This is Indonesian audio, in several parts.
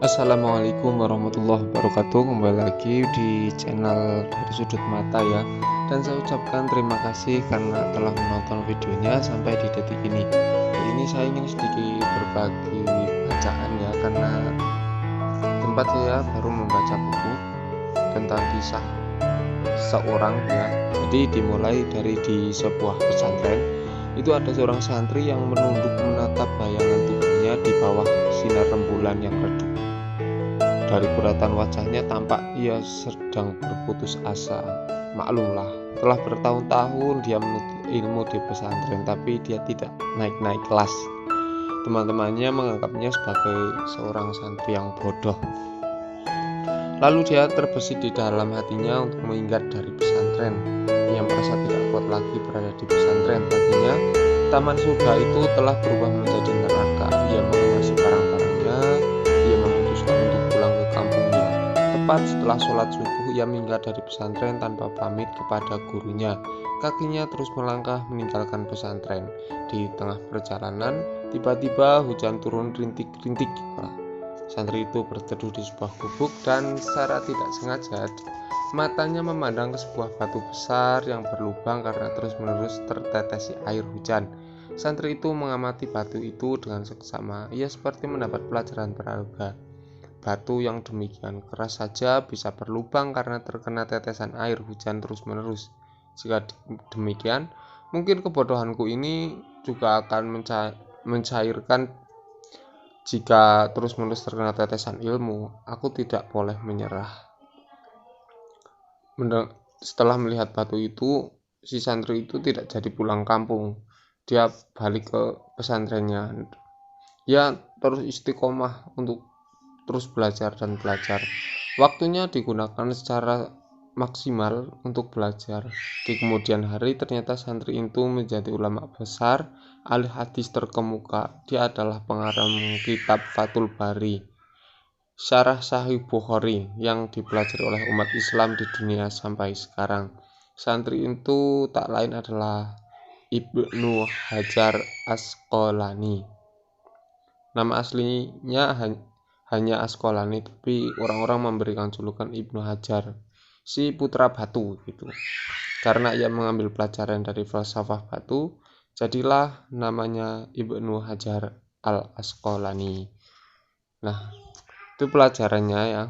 Assalamualaikum warahmatullahi wabarakatuh. Kembali lagi di channel Dari Sudut Mata ya. Dan saya ucapkan terima kasih karena telah menonton videonya sampai di detik ini. Kali ini saya ingin sedikit berbagi bacaan ya, karena tempat saya baru membaca buku tentang kisah seorang ya. Jadi dimulai dari di sebuah pesantren. Itu ada seorang santri yang menunduk menatap bayangan tubuhnya di bawah sinar rembulan yang redup. Dari guratan wajahnya tampak ia sedang berputus asa. Maklumlah, telah bertahun-tahun dia menuntut ilmu di pesantren, tapi dia tidak naik-naik kelas. Teman-temannya menganggapnya sebagai seorang santri yang bodoh. Lalu dia terbesit di dalam hatinya untuk minggat dari pesantren. Ia merasa tidak kuat lagi berada di pesantren. Baginya, taman surga itu telah berubah menjadi neraka. Ia mengemasi barang-barangnya. Ia memutuskan untuk pulang ke kampungnya. Tepat setelah sholat subuh, ia minggat dari pesantren tanpa pamit kepada gurunya. Kakinya terus melangkah meninggalkan pesantren. Di tengah perjalanan, tiba-tiba hujan turun rintik-rintik. Santri itu berteduh di sebuah gubuk dan secara tidak sengaja matanya memandang ke sebuah batu besar yang berlubang karena terus-menerus tertetesi air hujan. Santri itu mengamati batu itu dengan seksama. Ia seperti mendapat pelajaran berharga. Batu yang demikian keras saja bisa berlubang karena terkena tetesan air hujan terus-menerus. Jika demikian, mungkin kebodohanku ini juga akan mencairkan. Jika terus-menerus terkena tetesan ilmu, aku tidak boleh menyerah. Setelah melihat batu itu, si santri itu tidak jadi pulang kampung. Dia balik ke pesantrennya. Dia terus istiqomah untuk terus belajar dan belajar. Waktunya digunakan secara maksimal untuk belajar. Di kemudian hari ternyata santri itu menjadi ulama besar, ahli hadis terkemuka. Dia adalah pengarang kitab Fathul Bari, Syarah Sahih Bukhari yang dipelajari oleh umat Islam di dunia sampai sekarang. Santri itu tak lain adalah Ibnu Hajar Asqalani. Nama aslinya hanya Asqalani, tapi orang-orang memberikan julukan Ibnu Hajar, si putra batu gitu. Karena ia mengambil pelajaran dari falsafah batu, jadilah namanya Ibnu Hajar al-Asqalani. Nah, itu pelajarannya ya.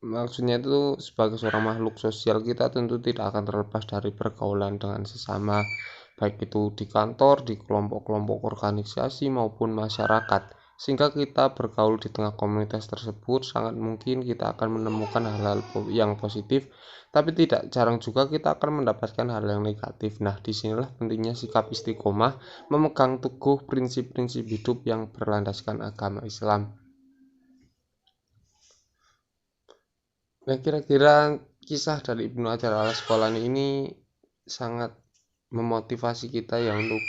Maksudnya itu sebagai seorang makhluk sosial, kita tentu tidak akan terlepas dari pergaulan dengan sesama, baik itu di kantor, di kelompok-kelompok organisasi maupun masyarakat. Sehingga kita bergaul di tengah komunitas tersebut, sangat mungkin kita akan menemukan hal-hal yang positif, tapi tidak jarang juga kita akan mendapatkan hal yang negatif. Nah, disinilah pentingnya sikap istiqomah, memegang teguh prinsip-prinsip hidup yang berlandaskan agama Islam. Nah, kira-kira kisah dari Ibnu Hajar al-Asqalani ini sangat memotivasi kita ya untuk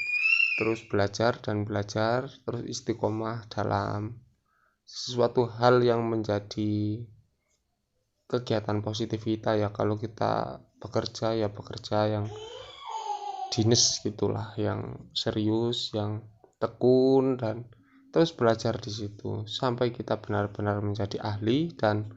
terus belajar dan belajar, terus istiqomah dalam sesuatu hal yang menjadi kegiatan positif kita ya. Kalau kita bekerja ya bekerja yang dinas gitulah, yang serius, yang tekun, dan terus belajar di situ sampai kita benar-benar menjadi ahli dan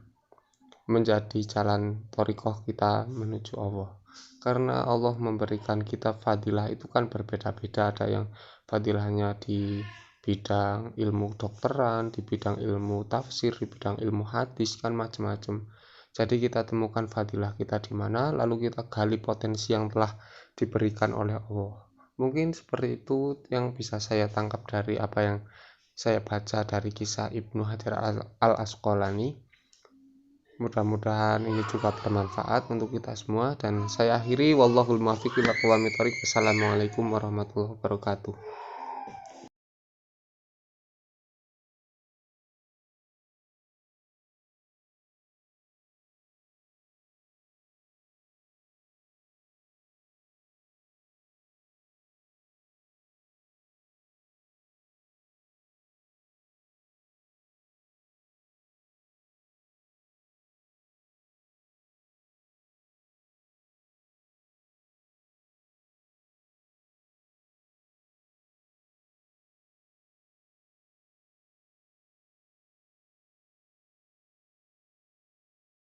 menjadi jalan thoriqoh kita menuju Allah. Karena Allah memberikan kita fadilah itu kan berbeda-beda. Ada yang fadilahnya di bidang ilmu dokteran, di bidang ilmu tafsir, di bidang ilmu hadis, kan macam-macam. Jadi kita temukan fadilah kita di mana, lalu kita gali potensi yang telah diberikan oleh Allah. Mungkin seperti itu yang bisa saya tangkap dari apa yang saya baca dari kisah Ibnu Hajar al-Asqalani. Mudah-mudahan ini juga bermanfaat untuk kita semua, dan saya akhiri wallahul muwaffiq ila aqwamit thoriq. Wassalamualaikum warahmatullahi wabarakatuh.